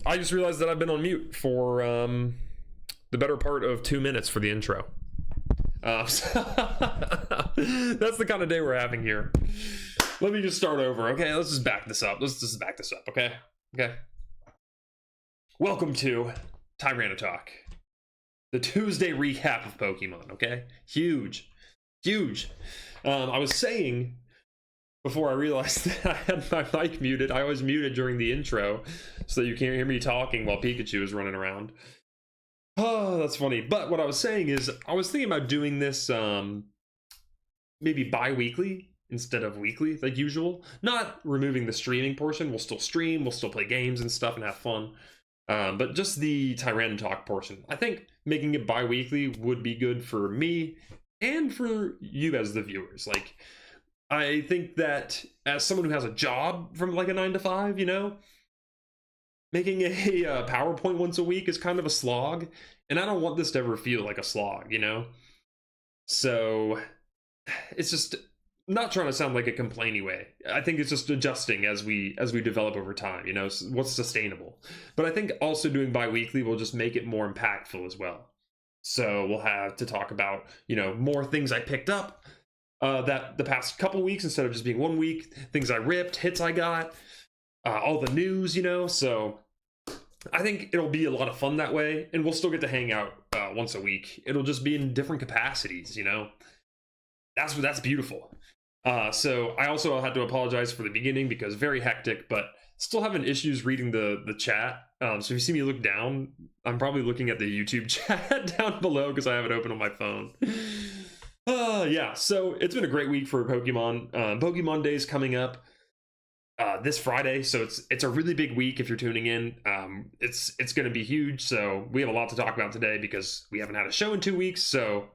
I just realized that I've been on mute for the better part of 2 minutes for the intro. So that's the kind of day we're having here. Let me just start over, okay? Let's just back this up. Okay? Okay. Welcome to TyraniTalk, the Tuesday recap of Pokemon, okay? Huge. I was saying, before I realized that I had my mic muted, I always mute it during the intro so that you can't hear me talking while Pikachu is running around. Oh, that's funny. But what I was saying is, I was thinking about doing this maybe bi-weekly instead of weekly, like usual. Not removing the streaming portion. We'll still stream, we'll still play games and stuff and have fun. But just the TyraniTalk portion. I think making it bi-weekly would be good for me and for you as the viewers. Like, I think that as someone who has a job from like a 9 to 5, you know, making a PowerPoint once a week is kind of a slog, and I don't want this to ever feel like a slog, you know? So it's just not trying to sound like a complainy way. I think it's just adjusting as we develop over time, you know, what's sustainable. But I think also doing bi-weekly will just make it more impactful as well. So we'll have to talk about, you know, more things I picked up that the past couple weeks instead of just being 1 week, things I ripped, hits I got, all the news, you know. So I think it'll be a lot of fun that way, and we'll still get to hang out once a week. It'll just be in different capacities, you know. That's beautiful. So I also had to apologize for the beginning because very hectic, but still having issues reading the chat. So if you see me look down, I'm probably looking at the YouTube chat down below because I have it open on my phone. Yeah, so it's been a great week for Pokemon. Pokemon Day's coming up this Friday, so it's a really big week if you're tuning in. It's going to be huge, so we have a lot to talk about today because we haven't had a show in 2 weeks, so,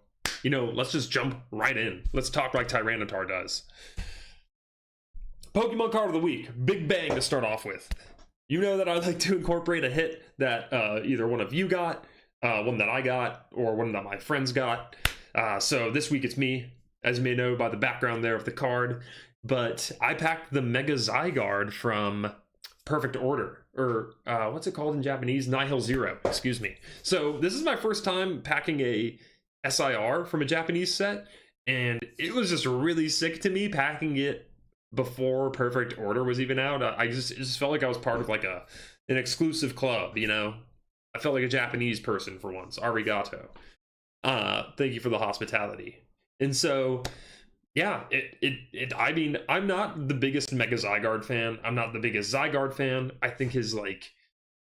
you know, let's just jump right in. Let's talk like Tyranitar does. Pokemon card of the week. Big bang to start off with. You know that I like to incorporate a hit that either one of you got, one that I got, or one that my friends got. So this week it's me, as you may know by the background there of the card. But I packed the Mega Zygarde from Perfect Order, or what's it called in Japanese? Nihil Zero, excuse me. So this is my first time packing a SIR from a Japanese set, and it was just really sick to me packing it before Perfect Order was even out. It just felt like I was part of like an exclusive club, you know? I felt like a Japanese person for once. Arigato. Thank you for the hospitality. And so, yeah, I mean, I'm not the biggest Mega Zygarde fan. I'm not the biggest Zygarde fan. I think his, like,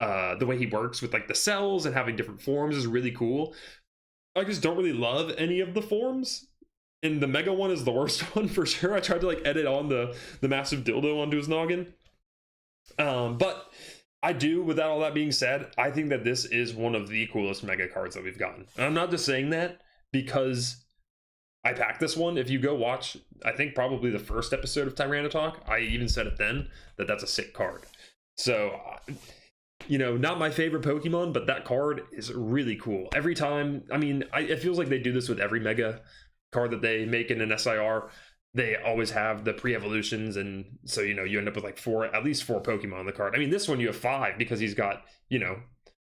the way he works with, like, the cells and having different forms is really cool. I just don't really love any of the forms. And the Mega one is the worst one for sure. I tried to, like, edit on the massive dildo onto his noggin. But I do, with all that being said, I think that this is one of the coolest Mega cards that we've gotten. And I'm not just saying that because I packed this one. If you go watch, I think probably the first episode of TyraniTalk, I even said it then, that that's a sick card. So, you know, not my favorite Pokemon, but that card is really cool. Every time, I mean, it feels like they do this with every Mega card that they make in an SIR. They always have the pre-evolutions, and so, you know, you end up with like at least four Pokemon on the card. I mean, this one you have 5 because he's got, you know,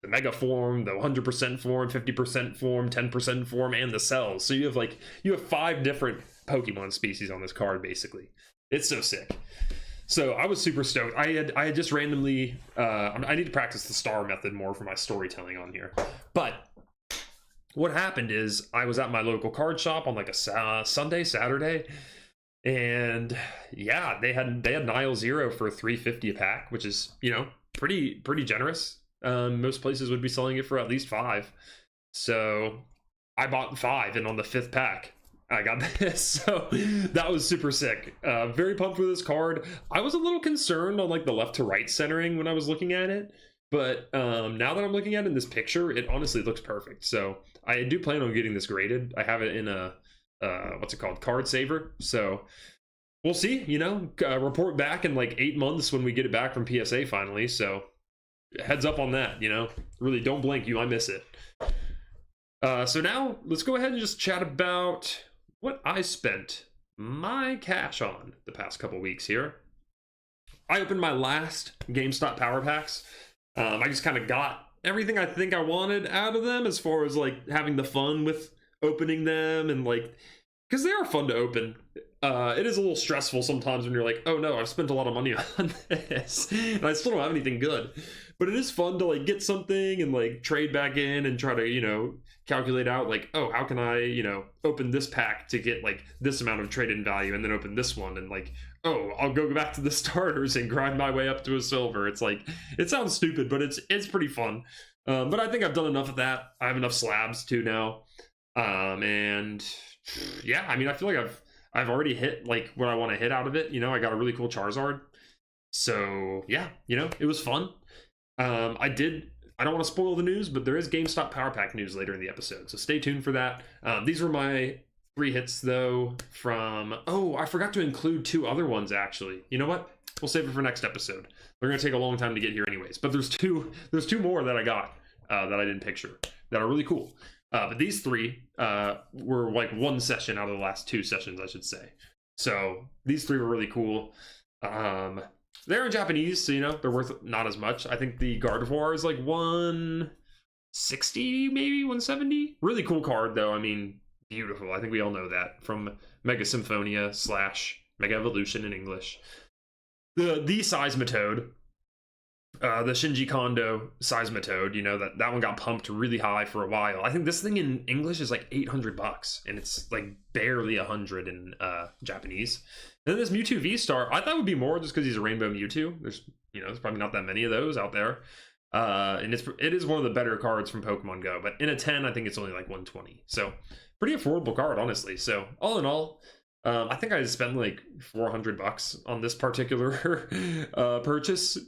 the Mega form, the 100% form, 50% form, 10% form, and the cells. So you have 5 different Pokemon species on this card, basically. It's so sick. So I was super stoked. I had just randomly, I need to practice the star method more for my storytelling on here. But what happened is I was at my local card shop on like a Saturday, and yeah, they had Nihil Zero for $3.50 a pack, which is, you know, pretty generous. Most places would be selling it for at least 5. So I bought 5, and on the 5th pack, I got this. So that was super sick. Very pumped with this card. I was a little concerned on like the left to right centering when I was looking at it, but now that I'm looking at it in this picture, it honestly looks perfect. So I do plan on getting this graded. I have it in a what's it called, card saver. So we'll see, you know, report back in like 8 months when we get it back from PSA finally. So heads up on that, you know, really don't blink, you might miss it. So now let's go ahead and just chat about what I spent my cash on the past couple weeks here. I opened my last GameStop Power Packs I just kind of got everything I think I wanted out of them, as far as like having the fun with opening them, and like, because they are fun to open. It is a little stressful sometimes when you're like, oh no, I've spent a lot of money on this and I still don't have anything good. But it is fun to like get something and like trade back in and try to, you know, calculate out like, oh, how can I, you know, open this pack to get like this amount of trade-in value, and then open this one, and like, oh, I'll go back to the starters and grind my way up to a silver. It's like, it sounds stupid, but it's pretty fun. But I think I've done enough of that. I have enough slabs too now. And yeah, I mean, I feel like I've already hit like what I want to hit out of it. You know, I got a really cool Charizard. So yeah, you know, it was fun. I don't want to spoil the news, but there is GameStop Power Pack news later in the episode, so stay tuned for that. These were my 3 hits though from, oh, I forgot to include 2 other ones actually. You know what? We'll save it for next episode. They're gonna take a long time to get here anyways, but there's two more that I got that I didn't picture that are really cool. But these 3 were like 1 session out of the last 2 sessions, I should say. So these 3 were really cool. They're in Japanese, so you know, they're worth not as much. I think the Gardevoir is like 160, maybe 170. Really cool card though. I mean, beautiful. I think we all know that from Mega Symphonia / Mega Evolution in English. The Seismitoad, the Shinji Kondo Seismitoad, you know, that one got pumped really high for a while. I think this thing in English is like $800, and it's like barely 100 in Japanese. And then this Mewtwo V-Star, I thought would be more just because he's a Rainbow Mewtwo. There's probably not that many of those out there. And it is one of the better cards from Pokemon Go, but in a 10, I think it's only like 120. So pretty affordable card, honestly. So all in all, I think I spent like $400 on this particular purchase,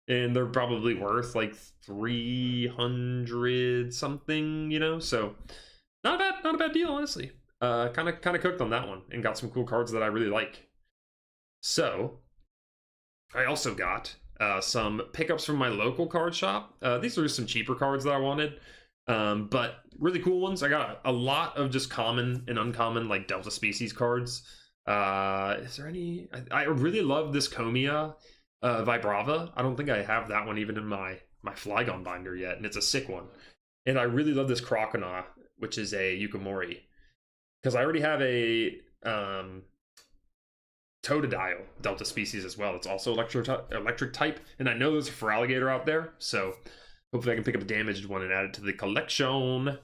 and they're probably worth like 300 something, you know. So not a bad deal, honestly. Kind of cooked on that one and got some cool cards that I really like. So I also got some pickups from my local card shop. These are just some cheaper cards that I wanted, but really cool ones. I got a lot of just common and uncommon like Delta Species cards. Is there any? I really love this Comia Vibrava. I don't think I have that one even in my Flygon binder yet, and it's a sick one. And I really love this Croconaw, which is a Yukimori, because I already have a Totodile Delta Species as well. It's also electric type, and I know there's a Feraligatr out there, so hopefully I can pick up a damaged one and add it to the collection.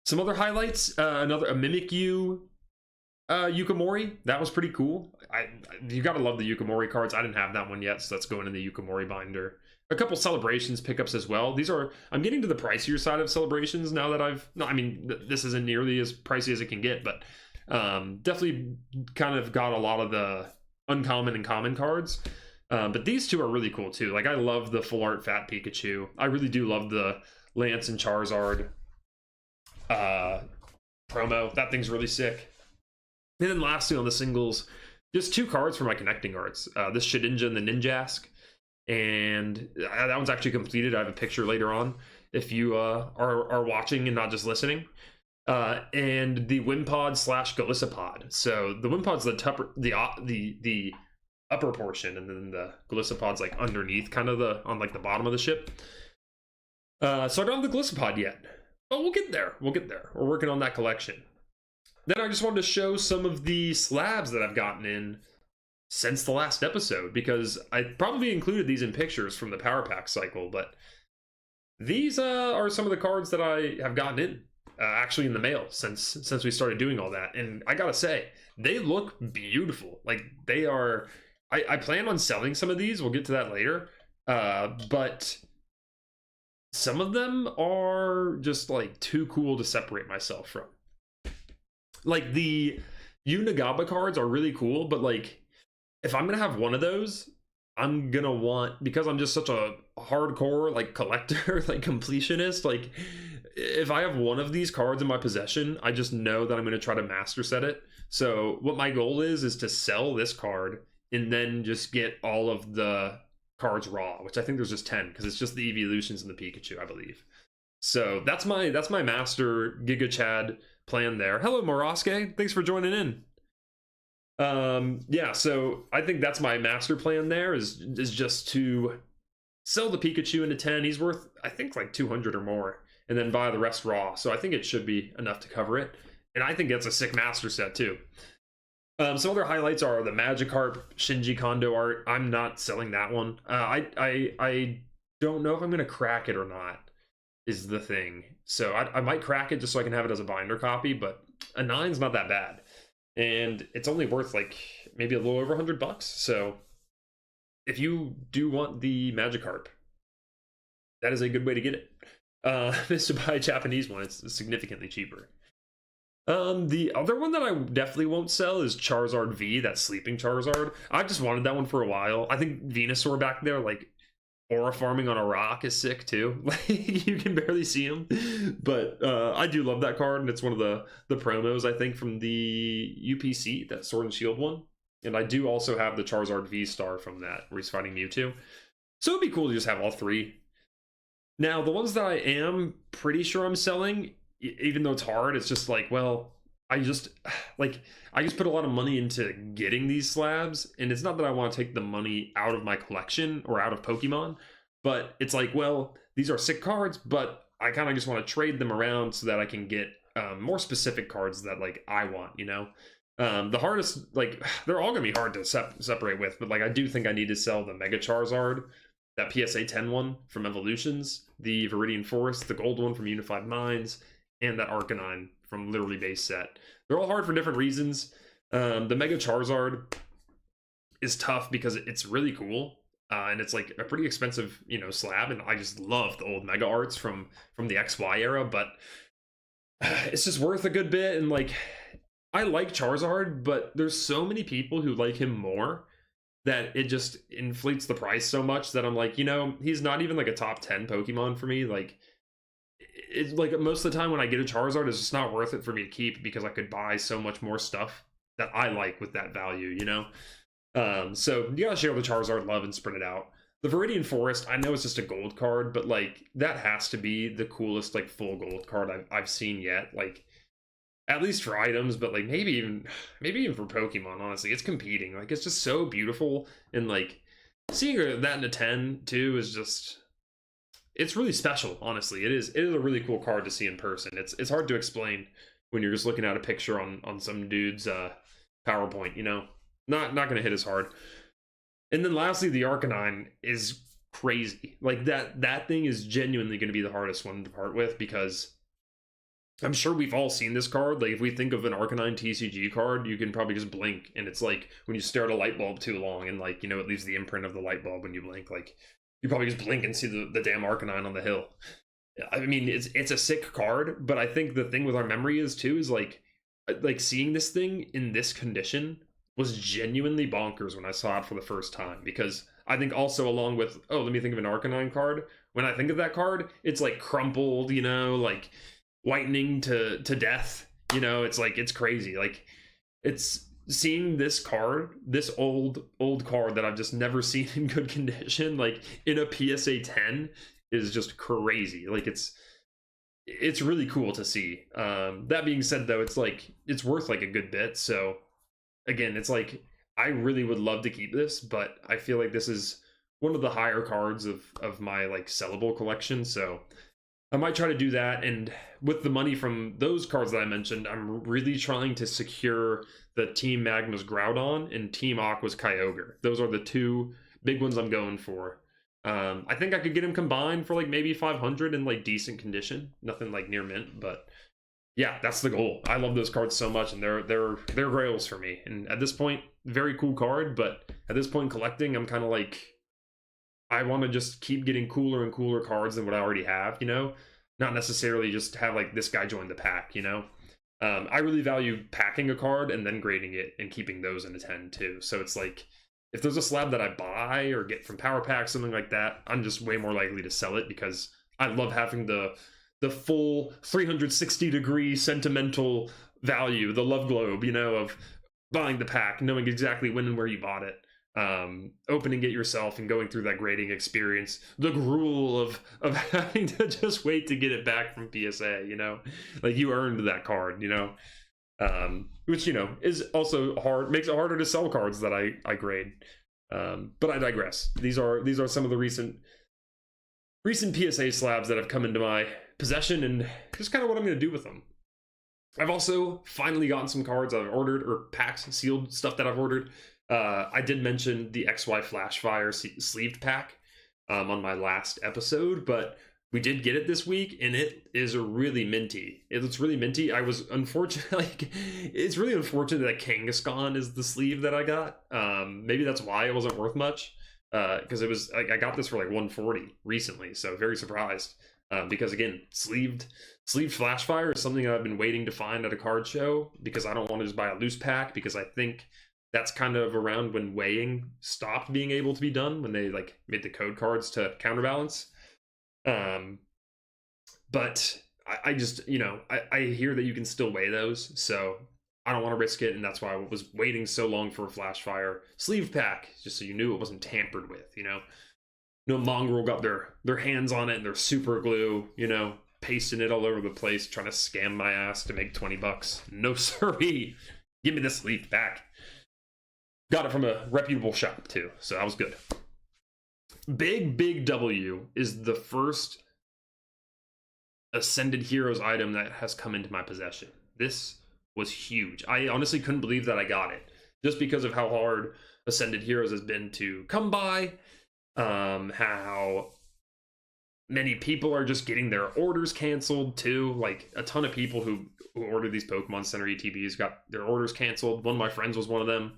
Some other highlights, a Mimikyu Yukimori. That was pretty cool. You gotta love the Yukimori cards. I didn't have that one yet, so that's going in the Yukimori binder. A couple Celebrations pickups as well. I'm getting to the pricier side of Celebrations now that this isn't nearly as pricey as it can get, but definitely kind of got a lot of the uncommon and common cards. But these 2 are really cool too. Like, I love the full art Fat Pikachu. I really do love the Lance and Charizard promo. That thing's really sick. And then lastly on the singles, just 2 cards for my connecting arts. This Shedinja and the Ninjask. And that one's actually completed. I have a picture later on if you are watching and not just listening. And the Wimpod / Golisopod. So the Wimpod's the upper portion, and then the Golisopod's like underneath, kind of on like the bottom of the ship. So I don't have the Golisopod yet, but we'll get there. We're working on that collection. Then I just wanted to show some of the slabs that I've gotten in since the last episode, because I probably included these in pictures from the Power Pack cycle, but these are some of the cards that I have gotten in actually in the mail since we started doing all that. And I gotta say, they look beautiful. Like, they are. I plan on selling some of these. We'll get to that later. But some of them are just like too cool to separate myself from. Like, the Unagaba cards are really cool, but like, if I'm gonna have one of those, I'm gonna want, because I'm just such a hardcore like collector, like completionist, like if I have one of these cards in my possession, I just know that I'm gonna try to master set it. So what my goal is to sell this card and then just get all of the cards raw, which I think there's just 10, because it's just the evolutions and the Pikachu, I believe. So that's my master Giga Chad plan there. Hello Moroske, thanks for joining in. Yeah, so I think that's my master plan there, is just to sell the Pikachu into 10. He's worth, I think, like 200 or more, and then buy the rest raw. So I think it should be enough to cover it. And I think that's a sick master set too. Some other highlights are the Magikarp Shinji Kondo art. I'm not selling that one. I don't know if I'm gonna crack it or not, is the thing. So I might crack it just so I can have it as a binder copy, but a 9's not that bad. And it's only worth like maybe a little over $100. So if you do want the Magikarp, that is a good way to get it. Is to buy a Japanese one. It's significantly cheaper. The other one that I definitely won't sell is Charizard V, that sleeping Charizard. I just wanted that one for a while. I think Venusaur back there, like, aura farming on a rock is sick too. Like, you can barely see him. But I do love that card, and it's one of the promos, I think, from the UPC, that Sword and Shield one. And I do also have the Charizard V-Star from that, where he's fighting Mewtwo. So it'd be cool to just have all three. Now, the ones that I am pretty sure I'm selling, even though it's hard, it's just like, well, I just put a lot of money into getting these slabs, and it's not that I want to take the money out of my collection or out of Pokemon, but it's like, well, these are sick cards, but I kind of just want to trade them around so that I can get more specific cards that, like, I want, you know? The hardest, like, they're all gonna be hard to separate with, but, like, I do think I need to sell the Mega Charizard, that PSA 10 one from Evolutions, the Viridian Forest, the gold one from Unified Minds, and that Arcanine from Literally Base set. They're all hard for different reasons. The Mega Charizard is tough because it's really cool, and it's like a pretty expensive, you know, slab, and I just love the old Mega Arts from the XY era, but it's just worth a good bit. And, like, I like Charizard, but there's so many people who like him more that it just inflates the price so much that I'm like, you know, he's not even like a top 10 Pokemon for me. Like, it's like most of the time when I get a Charizard, it's just not worth it for me to keep because I could buy so much more stuff that I like with that value, you know? So you gotta share the Charizard love and spread it out. The Viridian Forest, I know it's just a gold card, but, like, that has to be the coolest, like, full gold card I've seen yet. Like, at least for items, but, like, maybe even for Pokemon, honestly. It's competing. Like, it's just so beautiful, and, like, seeing that in a 10 too is just, it's really special, honestly. It is a really cool card to see in person. It's hard to explain when you're just looking at a picture on some dude's PowerPoint, you know? Not gonna hit as hard. And then lastly, the Arcanine is crazy. Like, that thing is genuinely gonna be the hardest one to part with, because I'm sure we've all seen this card. Like, if we think of an Arcanine TCG card, you can probably just blink, and it's like when you stare at a light bulb too long, and, like, you know, it leaves the imprint of the light bulb when you blink. Like, you probably just blink and see the damn Arcanine on the hill. I mean, it's a sick card, but I think the thing with our memory is like seeing this thing in this condition was genuinely bonkers when I saw it for the first time, because I think also, along with, oh, let me think of an Arcanine card, when I think of that card, it's like crumpled, you know, like whitening to death, you know. It's like, it's crazy. Like, it's seeing this card, this old card that I've just never seen in good condition, like in a PSA 10, is just crazy. Like, it's really cool to see. That being said, though, it's like, it's worth like a good bit. So again, it's like, I really would love to keep this, but I feel like this is one of the higher cards of my, like, sellable collection. So I might try to do that, and with the money from those cards that I mentioned, I'm really trying to secure the Team Magma's Groudon and Team Aqua's Kyogre. Those are the two big ones I'm going for. I think I could get them combined for, like, maybe 500 in, like, decent condition. Nothing, like, near mint, but yeah, that's the goal. I love those cards so much, and they're grails for me. And at this point, very cool card, but at this point in collecting, I'm kind of like, I want to just keep getting cooler and cooler cards than what I already have, you know? Not necessarily just have, like, this guy join the pack, you know? I really value packing a card and then grading it and keeping those in a 10 too. So it's like, if there's a slab that I buy or get from Power Pack, something like that, I'm just way more likely to sell it, because I love having the full 360-degree sentimental value, the love globe, you know, of buying the pack, knowing exactly when and where you bought it. Opening it yourself and going through that grading experience, the gruel of having to just wait to get it back from PSA, you know, like, you earned that card, you know, which, you know, is also hard, makes it harder to sell cards that I grade. But I digress. These are some of the recent recent PSA slabs that have come into my possession and just kind of what I'm going to do with them. I've also finally gotten some cards I've ordered, or packs, sealed stuff that I've ordered. I did mention the XY Flashfire sleeved pack on my last episode, but we did get it this week, and it is really minty. It looks really minty. I was unfortunate, it's really unfortunate that Kangaskhan is the sleeve that I got. Maybe that's why it wasn't worth much, because it was, I got this for like 140 recently, so very surprised. Because again, sleeved Flashfire is something I've been waiting to find at a card show, because I don't want to just buy a loose pack, because I think that's kind of around when weighing stopped being able to be done, when they like made the code cards to counterbalance. But I just, you know, I hear that you can still weigh those, so I don't want to risk it, and that's why I was waiting so long for a Flashfire sleeve pack, just so you knew it wasn't tampered with, you know. No mongrel got their hands on it and their super glue, you know, pasting it all over the place, trying to scam my ass to make 20 bucks. No siree. Give me this sleeve back. Got it from a reputable shop too, so that was good. Big W is the first Ascended Heroes item that has come into my possession. This was huge. I honestly couldn't believe that I got it, just because of how hard Ascended Heroes has been to come by. How many people are just getting their orders canceled too. Like a ton of people who ordered these Pokemon Center ETBs got their orders canceled. One of my friends was one of them.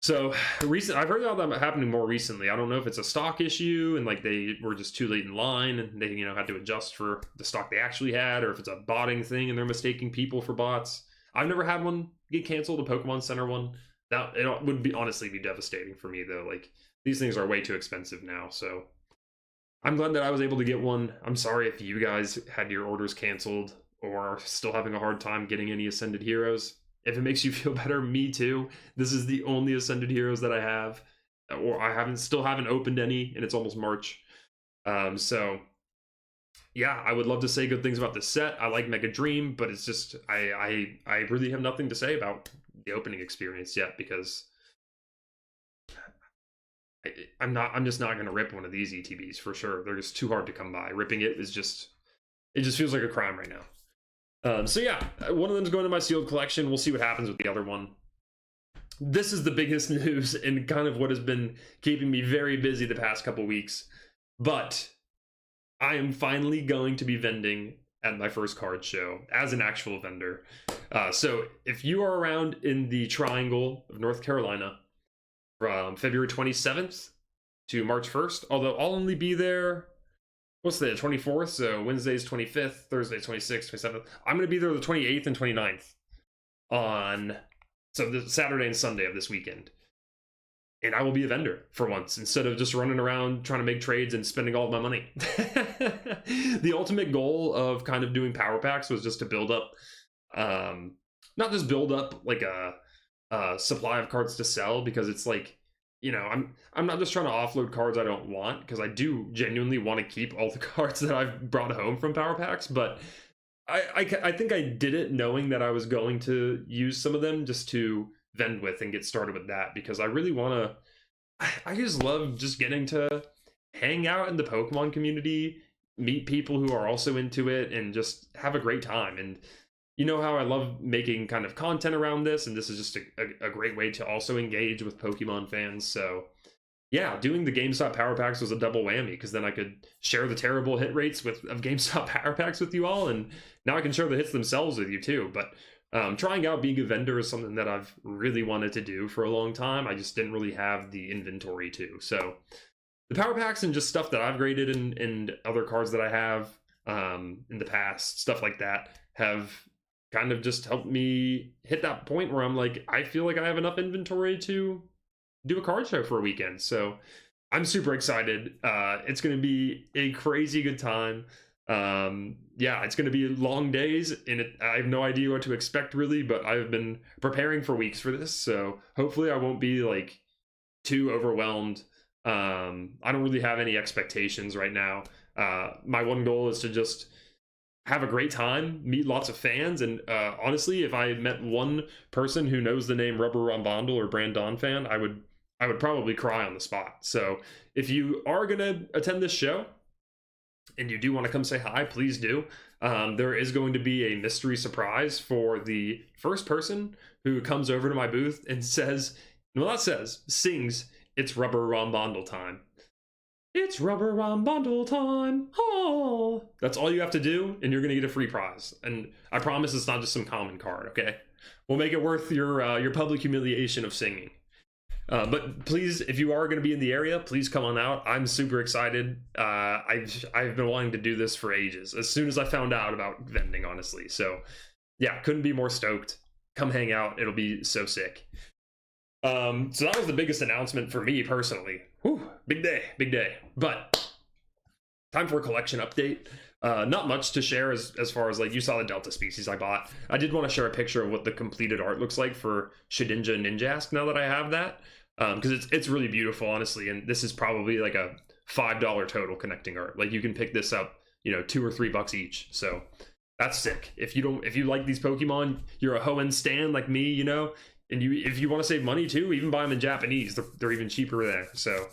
So I've heard about that happening more recently. I don't know if it's a stock issue and like they were just too late in line and they, you know, had to adjust for the stock they actually had, or if it's a botting thing and they're mistaking people for bots. I've never had one get canceled, a Pokemon Center one. That it would be honestly be devastating for me though. Like, these things are way too expensive now, so I'm glad that I was able to get one. I'm sorry if you guys had your orders canceled or are still having a hard time getting any Ascended Heroes. If it makes you feel better, me too. This is the only Ascended Heroes that I have, or I still haven't opened any, and it's almost March. So yeah, I would love to say good things about this set. I like Mega Dream, but it's just I really have nothing to say about the opening experience yet, because I'm just not going to rip one of these ETBs for sure. They're just too hard to come by. Ripping it is just, it just feels like a crime right now. So yeah, one of them's going to my sealed collection. We'll see what happens with the other one. This is the biggest news and kind of what has been keeping me very busy the past couple weeks. But I am finally going to be vending at my first card show as an actual vendor. So if you are around in the Triangle of North Carolina, from February 27th to March 1st, although I'll only be there, what's the 24th? So Wednesday's 25th, Thursday 26th, 27th. I'm going to be there the 28th and 29th so the Saturday and Sunday of this weekend. And I will be a vendor for once, instead of just running around trying to make trades and spending all of my money. The ultimate goal of kind of doing power packs was just to build up, not just build up like a supply of cards to sell, because it's like, you know, I'm not just trying to offload cards I don't want, because I do genuinely want to keep all the cards that I've brought home from power packs, but I think I did it knowing that I was going to use some of them just to vend with and get started with that, because I really want to, I just love just getting to hang out in the Pokemon community, meet people who are also into it, and just have a great time. And you know how I love making kind of content around this, and this is just a great way to also engage with Pokemon fans. So yeah, doing the GameStop Power Packs was a double whammy, because then I could share the terrible hit rates of GameStop Power Packs with you all, and now I can share the hits themselves with you too. But trying out being a vendor is something that I've really wanted to do for a long time. I just didn't really have the inventory to. So the Power Packs and just stuff that I've graded and other cards that I have in the past, stuff like that, have kind of just helped me hit that point where I'm like, I feel like I have enough inventory to do a card show for a weekend. So I'm super excited. It's going to be a crazy good time. Yeah, it's going to be long days, and I have no idea what to expect really, but I've been preparing for weeks for this, so hopefully I won't be like too overwhelmed. I don't really have any expectations right now. My one goal is to just have a great time, meet lots of fans, and honestly, if I met one person who knows the name Rubber Rombondle or Brandon fan, I would probably cry on the spot. So if you are gonna attend this show, and you do want to come say hi, please do. There is going to be a mystery surprise for the first person who comes over to my booth and says, well, not says, sings, "It's Rubber Rombondle time." It's Rubber Rombondle time. Oh, that's all you have to do, and you're gonna get a free prize. And I promise it's not just some common card. Okay, we'll make it worth your public humiliation of singing. But please, if you are going to be in the area, please come on out. I'm super excited. I've been wanting to do this for ages. As soon as I found out about vending, honestly. So yeah, couldn't be more stoked. Come hang out. It'll be so sick. So that was the biggest announcement for me personally. Whew, big day, big day. But time for a collection update. Not much to share as far as, like, you saw the Delta species I bought. I did want to share a picture of what the completed art looks like for Shedinja Ninjask now that I have that. Because it's really beautiful, honestly, and this is probably like a $5 total connecting art. Like, you can pick this up, you know, $2 or $3 each. So that's sick. If you like these Pokemon, you're a Hoenn stan like me, you know, and if you want to save money too, even buy them in Japanese. They're even cheaper there. So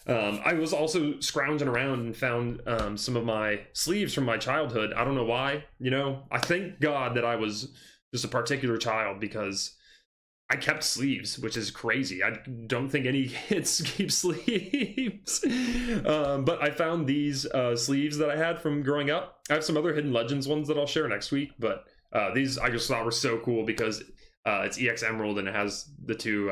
I was also scrounging around and found some of my sleeves from my childhood. I don't know why, you know. I thank God that I was just a particular child, because I kept sleeves, which is crazy. I don't think any kids keep sleeves. But I found these sleeves that I had from growing up. I have some other Hidden Legends ones that I'll share next week, but these I just thought were so cool because it's EX Emerald and it has the two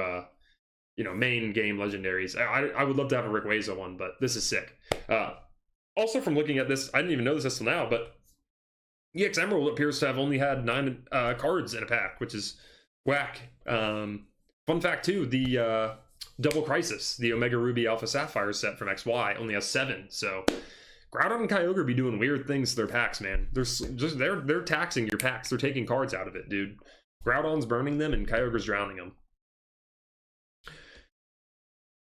main game legendaries. I would love to have a Rayquaza one, but this is sick. Also, from looking at this, I didn't even know this until now, but EX Emerald appears to have only had 9 cards in a pack, which is whack. Fun fact too, the Double Crisis, the Omega Ruby Alpha Sapphire set from XY, only has 7. So Groudon and Kyogre be doing weird things to their packs, man. They're taxing your packs. They're taking cards out of it, dude. Groudon's burning them and Kyogre's drowning them.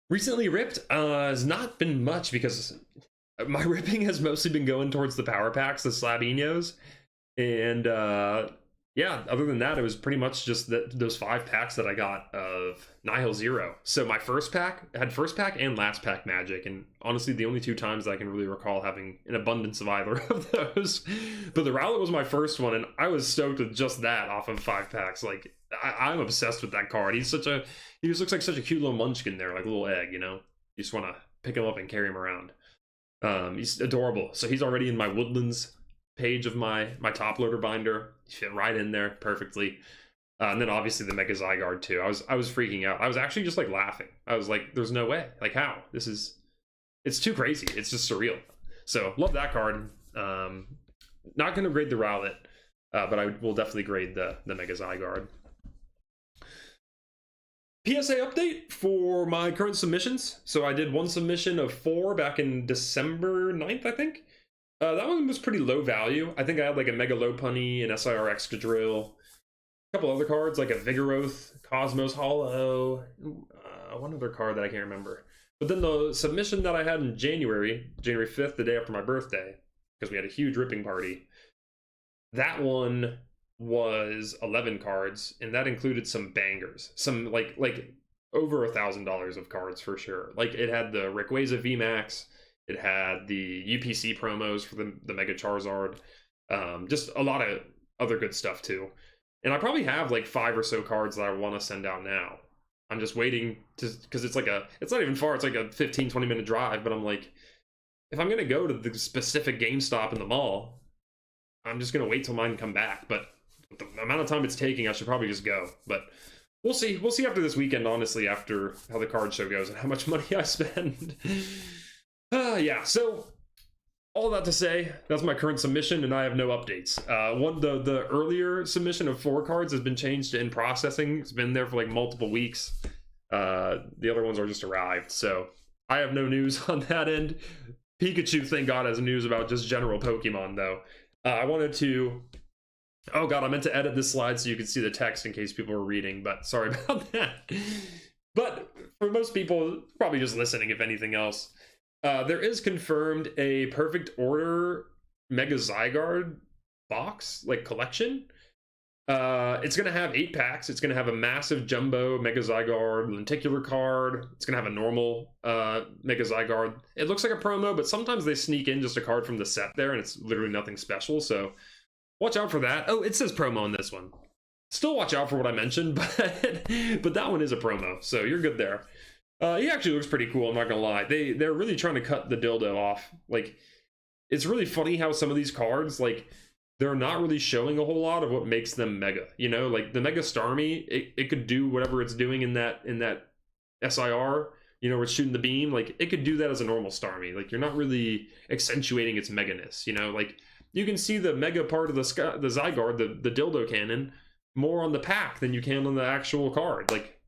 Recently ripped has not been much, because my ripping has mostly been going towards the power packs, the Slabinos, and yeah, other than that, it was pretty much just those 5 packs that I got of Nihil Zero. So my first pack had first pack and last pack magic, and honestly, the only 2 times that I can really recall having an abundance of either of those. But the Rowlet was my first one, and I was stoked with just that off of 5 packs. Like, I'm obsessed with that card. He just looks like such a cute little munchkin there, like a little egg, you know? You just want to pick him up and carry him around. He's adorable. So he's already in my Woodlands page of my top loader binder. He fit right in there perfectly. And then obviously the Mega Zygarde too. I was freaking out. I was actually just like laughing. I was like, there's no way. Like, how? It's too crazy. It's just surreal. So love that card. Not gonna grade the Rowlet, but I will definitely grade the Mega Zygarde. PSA update for my current submissions. So I did one submission of 4 back in December 9th, I think. That one was pretty low value. I think I had like a Mega Lopunny, an SIR Excadrill, a couple other cards like a Vigoroth, Cosmos Hollow, one other card that I can't remember. But then the submission that I had in January 5th, the day after my birthday, because we had a huge ripping party, that one was 11 cards, and that included some bangers, some like over $1,000 of cards for sure. Like, it had the Rayquaza VMAX, it had the UPC promos for the Mega Charizard, just a lot of other good stuff too. And I probably have like 5 or so cards that I want to send out now. I'm just waiting because it's not even far, it's like a 15-20 minute drive, but I'm like, if I'm gonna go to the specific GameStop in the mall, I'm just gonna wait till mine come back. But with the amount of time it's taking, I should probably just go. But we'll see after this weekend, honestly, after how the card show goes and how much money I spend. Yeah, so all that to say, that's my current submission, and I have no updates. The earlier submission of 4 cards has been changed to in processing. It's been there for like multiple weeks. The other ones are just arrived, so I have no news on that end. Pikachu, thank God, has news about just general Pokemon, though. I wanted to... Oh God, I meant to edit this slide so you could see the text in case people were reading, but sorry about that. But for most people, probably just listening, if anything else, there is confirmed a Perfect Order Mega Zygarde box, like collection. It's going to have 8 packs. It's going to have a massive jumbo Mega Zygarde lenticular card. It's going to have a normal Mega Zygarde. It looks like a promo, but sometimes they sneak in just a card from the set there, and it's literally nothing special, so watch out for that. Oh, it says promo on this one. Still watch out for what I mentioned, but that one is a promo, so you're good there. He actually looks pretty cool, I'm not going to lie. They're really trying to cut the dildo off. Like, it's really funny how some of these cards, like, they're not really showing a whole lot of what makes them mega, you know, like the Mega Starmie, it could do whatever it's doing in that SIR, you know, where it's shooting the beam, like it could do that as a normal Starmie. Like, you're not really accentuating its meganess, you know, like you can see the mega part of the Zygarde, the dildo cannon, more on the pack than you can on the actual card. Like,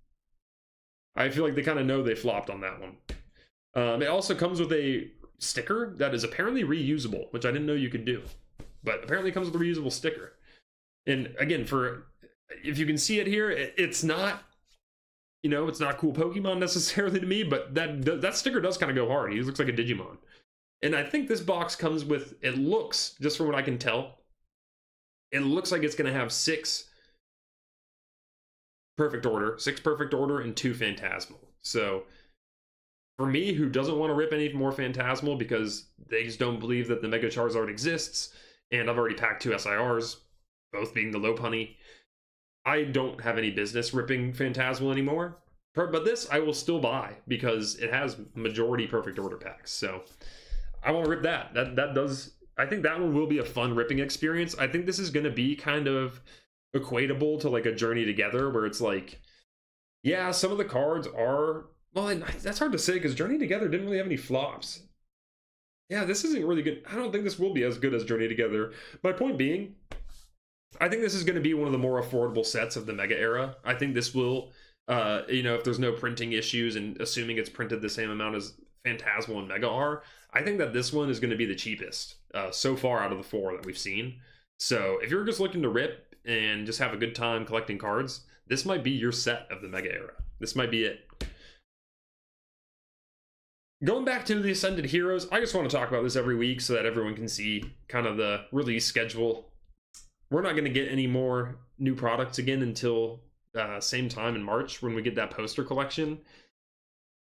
I feel like they kind of know they flopped on that one. It also comes with a sticker that is apparently reusable, which I didn't know you could do. But apparently it comes with a reusable sticker. And again, if you can see it here, it's not, you know, it's not cool Pokemon necessarily to me, but that sticker does kind of go hard. He looks like a Digimon. And I think this box comes with, it looks, just from what I can tell, it looks like it's going to have 6 perfect order, and 2 Phantasmal. So for me, who doesn't want to rip any more Phantasmal because they just don't believe that the Mega Charizard exists, and I've already packed 2 SIRs, both being the Lopunny, I don't have any business ripping Phantasmal anymore. But this I will still buy because it has majority perfect order packs. So I won't rip that. That does. I think that one will be a fun ripping experience. I think this is going to be kind of equatable to like a Journey Together, where it's like, yeah, some of the cards are, well, that's hard to say because Journey Together didn't really have any flops. Yeah, this isn't really good. I don't think this will be as good as Journey Together. My point being, I think this is going to be one of the more affordable sets of the Mega era. I think this will, you know, if there's no printing issues and assuming it's printed the same amount as Phantasmal and Mega are, I think that this one is going to be the cheapest so far out of the 4 that we've seen. So if you're just looking to rip and just have a good time collecting cards, this might be your set of the Mega era. This might be it. Going back to the Ascended Heroes, I just want to talk about this every week so that everyone can see kind of the release schedule. We're not going to get any more new products again until same time in March when we get that poster collection.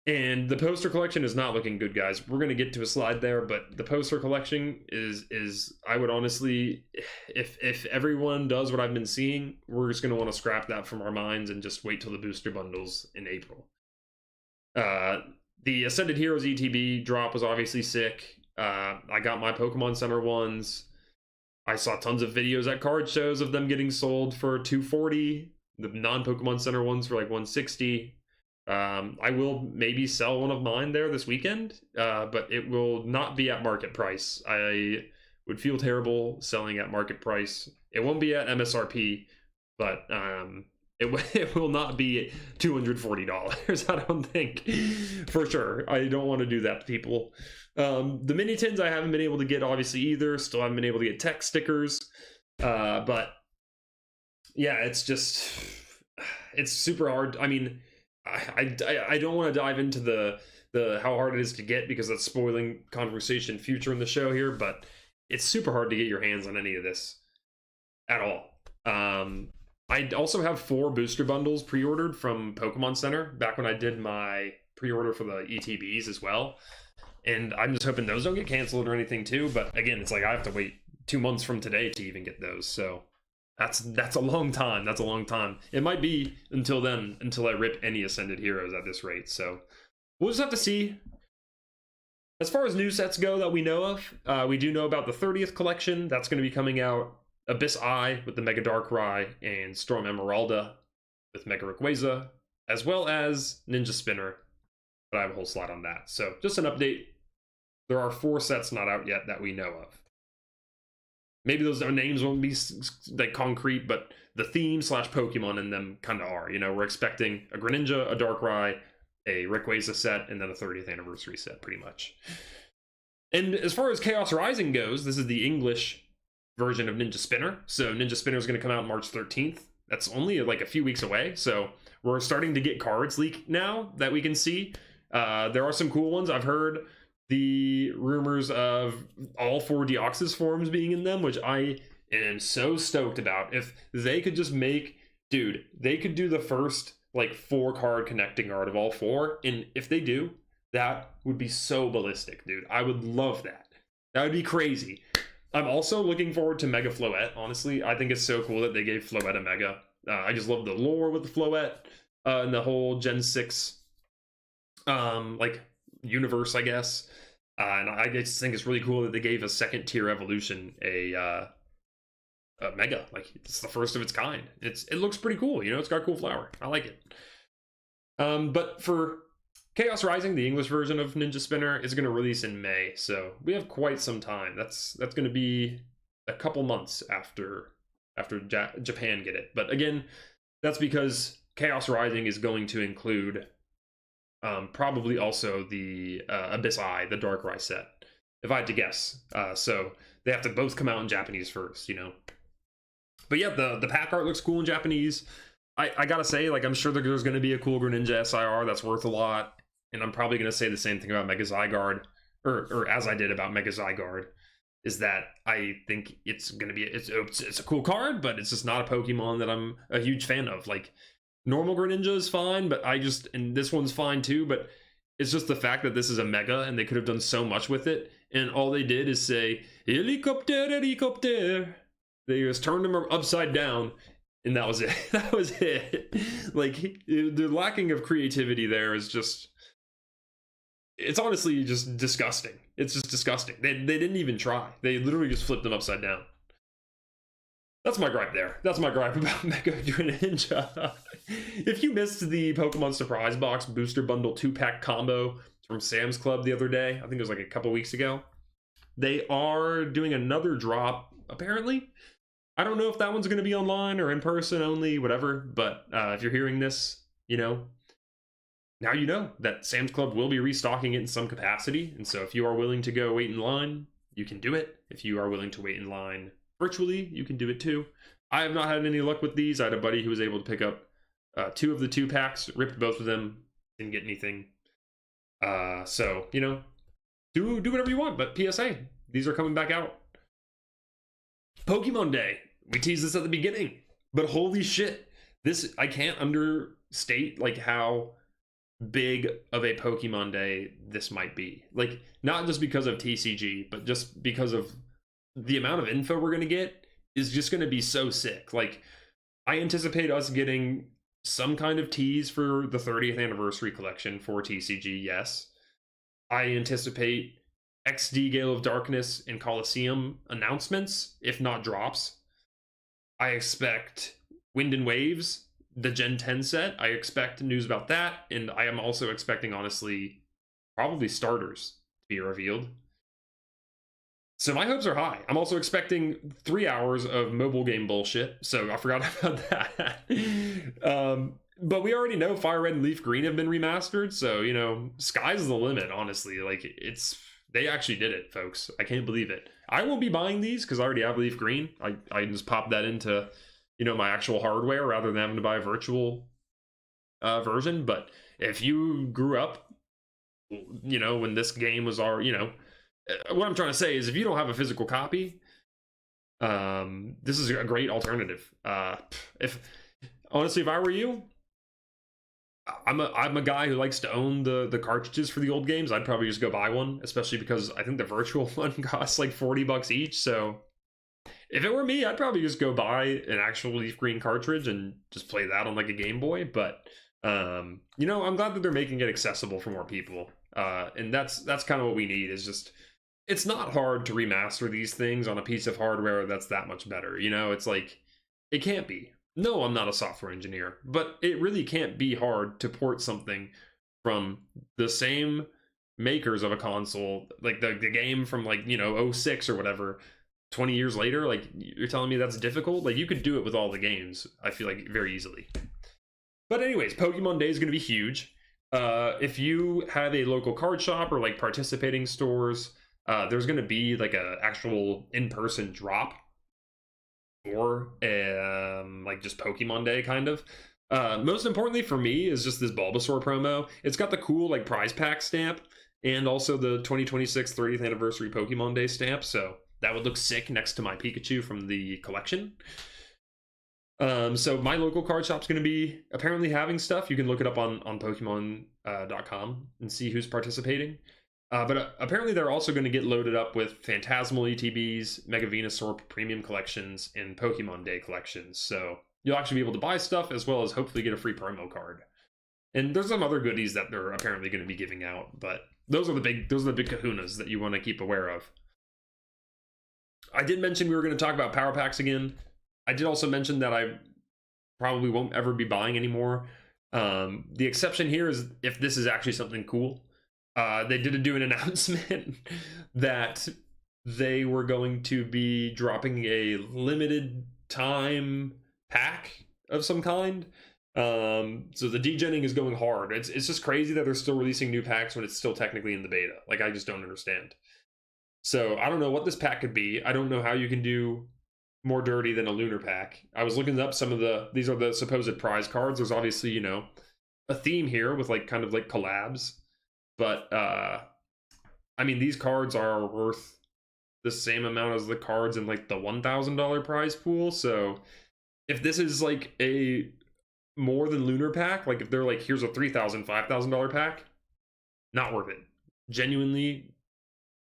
And the poster collection is not looking good, guys. We're going to get to a slide there, but the poster collection is I would honestly, if everyone does what I've been seeing, we're just going to want to scrap that from our minds and just wait till the booster bundles in April. The Ascended Heroes ETB drop was obviously sick. I got my Pokemon Center ones. I saw tons of videos at card shows of them getting sold for $240. The non-Pokemon Center ones for like $160. I will maybe sell one of mine there this weekend, but it will not be at market price. I would feel terrible selling at market price. It won't be at MSRP, but it will not be $240. I don't think, for sure. I don't want to do that to people. The mini tins I haven't been able to get obviously either. Still haven't been able to get tech stickers. But yeah, it's super hard. I mean, I don't want to dive into the how hard it is to get because that's spoiling conversation future in the show here, but it's super hard to get your hands on any of this at all. I also have 4 booster bundles pre-ordered from Pokemon Center back when I did my pre-order for the ETBs as well. And I'm just hoping those don't get canceled or anything too. But again, it's like I have to wait 2 months from today to even get those. So that's a long time. That's a long time. It might be until then, until I rip any Ascended Heroes at this rate. So we'll just have to see. As far as new sets go that we know of, we do know about the 30th collection. That's going to be coming out. Abyss Eye with the Mega Darkrai and Storm Emeralda with Mega Rayquaza, as well as Ninja Spinner. But I have a whole slide on that. So just an update. There are 4 sets not out yet that we know of. Maybe those names won't be like concrete, but the theme / Pokemon in them kind of are. You know, we're expecting a Greninja, a Darkrai, a Rayquaza set, and then a 30th anniversary set, pretty much. And as far as Chaos Rising goes, this is the English version of Ninja Spinner. So Ninja Spinner is going to come out March 13th. That's only like a few weeks away. So we're starting to get cards leaked now that we can see. There are some cool ones. I've heard the rumors of all 4 Deoxys forms being in them, which I and I'm so stoked about. If they could just make, dude, they could do the first like 4-card connecting art of all 4, and if they do, that would be so ballistic, dude. I would love that. That would be crazy. I'm also looking forward to Mega Floette, honestly. I think it's so cool that they gave Floette a Mega. I just love the lore with the Floette and the whole Gen 6 like universe, I guess. And I just think it's really cool that they gave a second tier evolution a Mega. Like, it's the first of its kind. It looks pretty cool, you know. It's got a cool flower. I like it. But for Chaos Rising, the English version of Ninja Spinner, is going to release in May, so we have quite some time. That's going to be a couple months after Japan get it. But again, that's because Chaos Rising is going to include probably also the Abyss Eye, the Darkrai set, if I had to guess. So they have to both come out in Japanese first, you know. But yeah, the pack art looks cool in Japanese. I gotta say, like, I'm sure there's going to be a cool Greninja SIR that's worth a lot. And I'm probably going to say the same thing about Mega Zygarde, or as I did about Mega Zygarde, is that I think it's going to be, it's a cool card, but it's just not a Pokemon that I'm a huge fan of. Like, normal Greninja is fine, but and this one's fine too, but it's just the fact that this is a Mega, and they could have done so much with it, and all they did is say, helicopter, helicopter. They just turned them upside down, and that was it. That was it. Like, the lacking of creativity there is just... It's honestly just disgusting. It's just disgusting. They didn't even try. They literally just flipped them upside down. That's my gripe there. That's my gripe about Mega Greninja. If you missed the Pokemon Surprise Box Booster Bundle 2-pack combo from Sam's Club the other day, I think it was like a couple weeks ago, they are doing another drop, apparently. I don't know if that one's going to be online or in person only, whatever. But if you're hearing this, you know, now you know that Sam's Club will be restocking it in some capacity. And so if you are willing to go wait in line, you can do it. If you are willing to wait in line virtually, you can do it too. I have not had any luck with these. I had a buddy who was able to pick up 2 of the 2 packs, ripped both of them, didn't get anything. So, you know, do whatever you want. But PSA, these are coming back out. Pokemon Day. We teased this at the beginning. But holy shit. This, I can't understate like how big of a Pokemon Day this might be. Like, not just because of TCG, but just because of the amount of info we're going to get is just going to be so sick. Like, I anticipate us getting some kind of tease for the 30th anniversary collection for TCG, yes. I anticipate XD Gale of Darkness and Coliseum announcements, if not drops. I expect Wind and Waves, the Gen 10 set. I expect news about that, and I am also expecting, honestly, probably starters to be revealed. So my hopes are high. I'm also expecting 3 hours of mobile game bullshit, so I forgot about that. But we already know Fire Red and Leaf Green have been remastered, so, you know, sky's the limit, honestly. Like, they actually did it, folks. I can't believe it. I won't be buying these because I already have Leaf Green. I just pop that into, you know, my actual hardware rather than having to buy a virtual version. But if you grew up, you know, when this game was already, you know, what I'm trying to say is if you don't have a physical copy, this is a great alternative. Honestly, if I were you, I'm a guy who likes to own the cartridges for the old games. I'd probably just go buy one, especially because I think the virtual one costs like $40 each. So if it were me, I'd probably just go buy an actual Leaf Green cartridge and just play that on like a Game Boy. But you know, I'm glad that they're making it accessible for more people. And that's kind of what we need, is just, it's not hard to remaster these things on a piece of hardware that's that much better. You know, it's like, it can't be. No, I'm not a software engineer, but it really can't be hard to port something from the same makers of a console, like the game from like, you know, 06 or whatever, 20 years later. Like, you're telling me that's difficult? Like, you could do it with all the games, I feel like, very easily. But anyways, Pokemon Day is going to be huge. If you have a local card shop or like participating stores, there's going to be like a actual in-person drop, or like just Pokemon Day kind of. Most importantly for me is just this Bulbasaur promo. It's got the cool like prize pack stamp and also the 2026 30th anniversary Pokemon Day stamp, so That would look sick next to my Pikachu from the collection. So my local card shop's going to be apparently having stuff. You can look it up on Pokemon.com and see who's participating. But apparently they're also going to get loaded up with Phantasmal ETBs, Mega Venusaur Premium Collections, and Pokemon Day Collections. So you'll actually be able to buy stuff as well as hopefully get a free promo card. And there's some other goodies that they're apparently going to be giving out, but those are the big kahunas that you want to keep aware of. I did mention we were going to talk about Power Packs again. I did also mention that I probably won't ever be buying anymore. The exception here is if this is actually something cool. They did do an announcement that they were going to be dropping a limited time pack of some kind. So the degenning is going hard. It's just crazy that they're still releasing new packs when it's still technically in the beta. Like, I just don't understand. So I don't know what this pack could be. I don't know how you can do more dirty than a lunar pack. I was looking up some of these are the supposed prize cards. There's obviously, you know, a theme here with like kind of like collabs. But I mean, these cards are worth the same amount as the cards in like the $1,000 prize pool. So if this is like a more than lunar pack, like if they're like, here's a $3,000, $5,000 pack, not worth it. Genuinely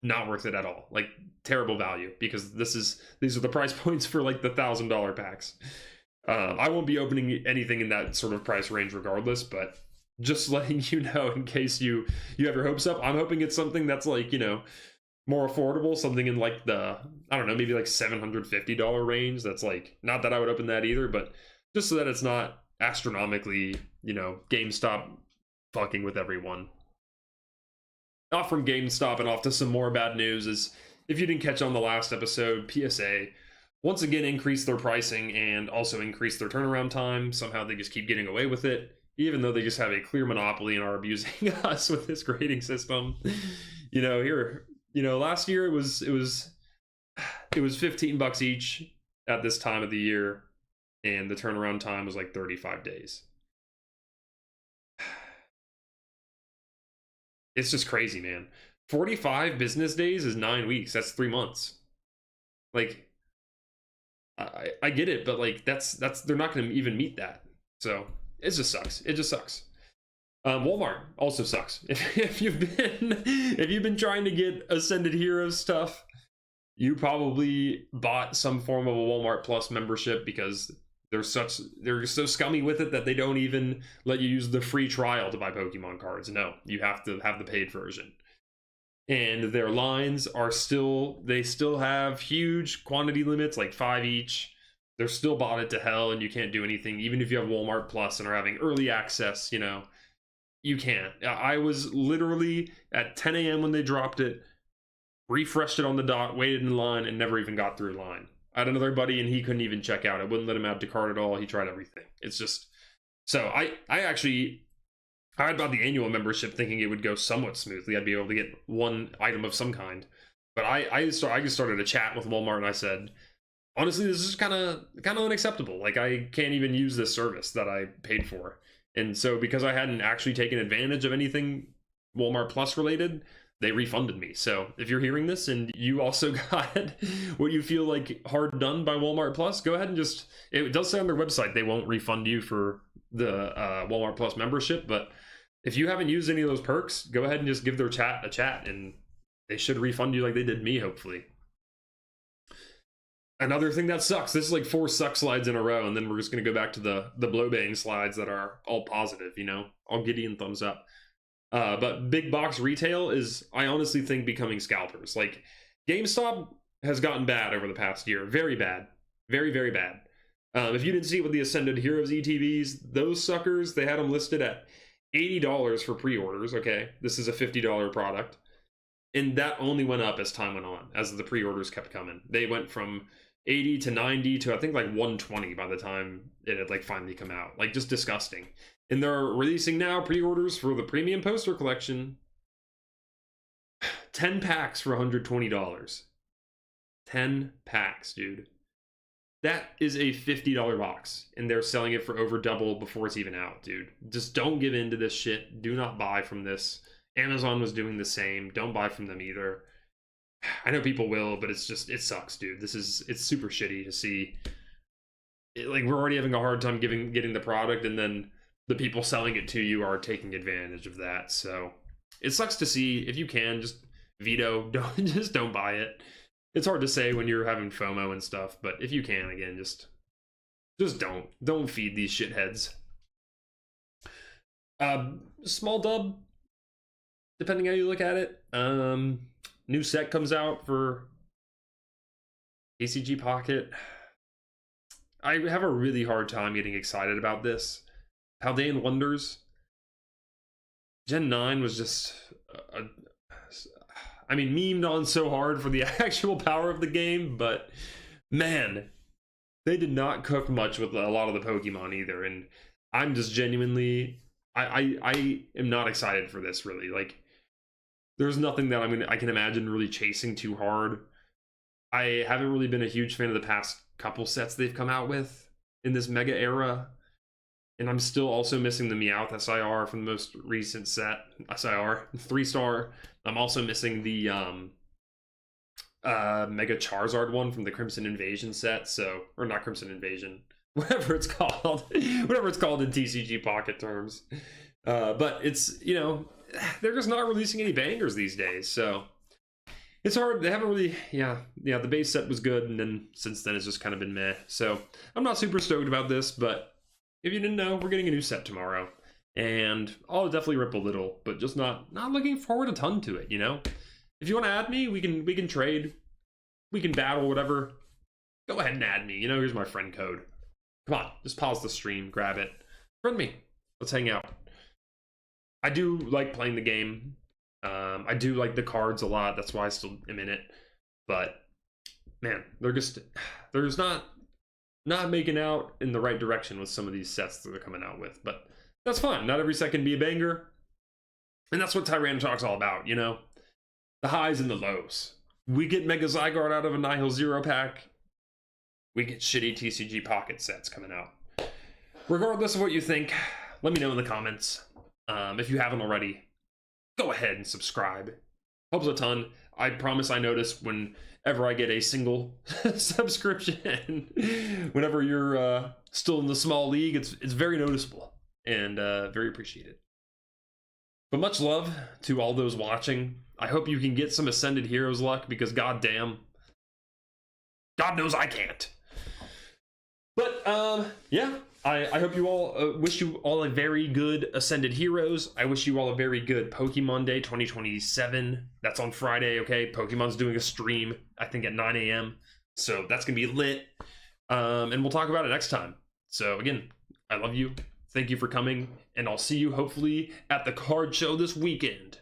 not worth it at all. Like, terrible value, because these are the price points for like the $1,000 packs. I won't be opening anything in that sort of price range regardless, but just letting you know in case you have your hopes up. I'm hoping it's something that's like, you know, more affordable, something in like the, I don't know, maybe like $750 range. That's like, not that I would open that either, but just so that it's not astronomically, you know, GameStop fucking with everyone. Off from GameStop and off to some more bad news is, if you didn't catch on the last episode, PSA once again increased their pricing and also increased their turnaround time. Somehow they just keep getting away with it, even though they just have a clear monopoly and are abusing us with this grading system. You know, here, you know, last year it was $15 each at this time of the year, and the turnaround time was like 35 days. It's just crazy, man. 45 business days is 9 weeks. That's 3 months. Like, I get it, but like that's they're not going to even meet that. So it just sucks. It just sucks. Walmart also sucks. If you've been trying to get Ascended Heroes stuff, you probably bought some form of a Walmart Plus membership, because they're so scummy with it that they don't even let you use the free trial to buy Pokemon cards. No, you have to have the paid version. And their lines are they still have huge quantity limits, like 5 each. They're still botted to hell, and you can't do anything. Even if you have Walmart Plus and are having early access, you know, you can't. I was literally at 10 a.m. when they dropped it, refreshed it on the dot, waited in line, and never even got through line. I had another buddy, and he couldn't even check out. I wouldn't let him add to cart at all. He tried everything. It's just, so I had bought the annual membership thinking it would go somewhat smoothly. I'd be able to get one item of some kind. But I just started a chat with Walmart, and I said, honestly, this is kind of unacceptable. Like, I can't even use this service that I paid for. And so because I hadn't actually taken advantage of anything Walmart Plus related, they refunded me. So if you're hearing this and you also got what you feel like hard done by Walmart Plus, go ahead and it does say on their website they won't refund you for the Walmart Plus membership, but if you haven't used any of those perks, go ahead and just give their chat a chat, and they should refund you like they did me, hopefully. Another thing that sucks, this is like 4 suck slides in a row, and then we're just going to go back to the blowbang slides that are all positive, you know, all giddy and thumbs up. But big box retail is, I honestly think, becoming scalpers. Like, GameStop has gotten bad over the past year. Very bad. Very, very bad. If you didn't see it with the Ascended Heroes ETBs, those suckers, they had them listed at $80 for pre-orders. Okay, this is a $50 product. And that only went up as time went on, as the pre-orders kept coming. They went from 80 to 90 to I think like 120 by the time it had like finally come out. Like, just disgusting. And they're releasing now pre-orders for the premium poster collection. 10 packs for $120. 10 packs, dude. That is a $50 box, and they're selling it for over double before it's even out, dude. Just don't give in to this shit. Do not buy from this. Amazon was doing the same. Don't buy from them either. I know people will, but it's just, it sucks, dude. It's super shitty to see. Like, we're already having a hard time getting the product, and then the people selling it to you are taking advantage of that. So it sucks to see. If you can, just veto. Don't buy it. It's hard to say when you're having FOMO and stuff, but if you can, again, just don't feed these shitheads. Small dub, depending how you look at it. New set comes out for TCG Pocket. I have a really hard time getting excited about this. Paldean Wonders. Gen 9 was just I mean, memed on so hard for the actual power of the game, but man, they did not cook much with a lot of the Pokemon either, and I'm just genuinely I am not excited for this, really. Like, there's nothing that I can imagine really chasing too hard. I haven't really been a huge fan of the past couple sets they've come out with in this mega era, and I'm still also missing the Meowth SIR from the most recent set. SIR 3-star. I'm also missing the Mega Charizard one from the Crimson Invasion set. So, or not Crimson Invasion, whatever it's called, whatever it's called in TCG Pocket terms. But it's, you know, they're just not releasing any bangers these days. So it's hard. They haven't really, yeah. The base set was good, and then since then it's just kind of been meh. So I'm not super stoked about this, but if you didn't know, we're getting a new set tomorrow, and I'll definitely rip a little, but just not looking forward a ton to it. You know, if you want to add me, we can trade, we can battle, whatever. Go ahead and add me. You know, here's my friend code. Come on, just pause the stream, grab it, friend me. Let's hang out. I do like playing the game. I do like the cards a lot. That's why I still am in it. But man, they're just not making out in the right direction with some of these sets that they're coming out with. But that's fine. Not every set can be a banger. And that's what TyraniTalk's all about, you know? The highs and the lows. We get Mega Zygarde out of a Nihil Zero pack. We get shitty TCG Pocket sets coming out. Regardless of what you think, let me know in the comments. If you haven't already, go ahead and subscribe. Helps a ton. I promise I notice whenever I get a single subscription. Whenever you're still in the small league, it's very noticeable and very appreciated. But much love to all those watching. I hope you can get some Ascended Heroes luck, because goddamn, God knows I can't. But yeah, I hope you all, wish you all a very good Ascended Heroes. I wish you all a very good Pokemon Day 2027. That's on Friday, okay? Pokemon's doing a stream, I think at 9 a.m. So that's gonna be lit. And we'll talk about it next time. So again, I love you. Thank you for coming, and I'll see you hopefully at the card show this weekend.